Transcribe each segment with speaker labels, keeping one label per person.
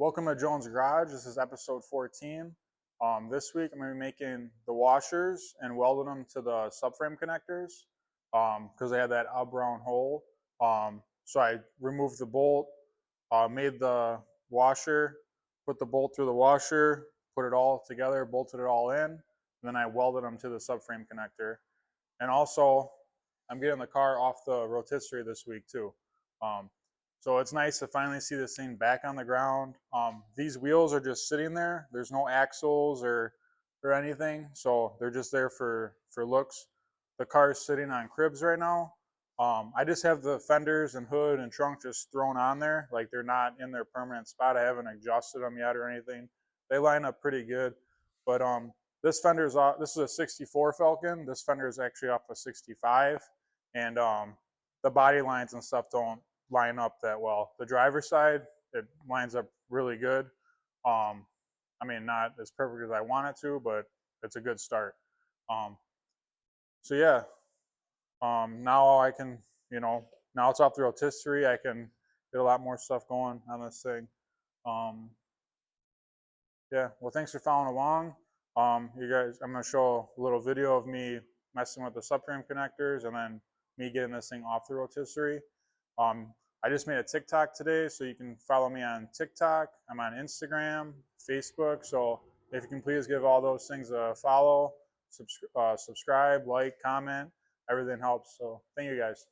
Speaker 1: Welcome to Jonez Garage. This is episode 14. This week I'm going to be making the washers and welding them to the subframe connectors because they had that up-round hole. So I removed the bolt, made the washer, put the bolt through the washer, put it all together, bolted it all in, and then I welded them to the subframe connector. And also, I'm getting the car off the rotisserie this week too. So it's nice to finally see this thing back on the ground. These wheels are just sitting there. There's no axles or anything, so they're just there for looks. The car is sitting on cribs right now. I just have the fenders and hood and trunk just thrown on there, like they're not in their permanent spot. I haven't adjusted them yet or anything. They line up pretty good, but this fender's off. This is a 64 Falcon. This fender is actually off a 65, and the body lines and stuff don't line up that well. The driver's side, it lines up really good. I mean, not as perfect as I want it to, but it's a good start. So yeah, now I can, now it's off the rotisserie. I can get a lot more stuff going on this thing. Yeah, well, thanks for following along. You guys, I'm going to show a little video of me messing with the subframe connectors and then me getting this thing off the rotisserie. I just made a TikTok today, so you can follow me on TikTok. I'm on Instagram, Facebook. So if you can please give all those things a follow, subscribe, like, comment, everything helps. So thank you guys.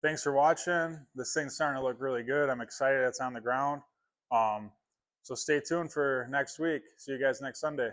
Speaker 1: thanks for watching. This thing's starting to look really good. I'm excited it's on the ground. So stay tuned for next week. See you guys next Sunday.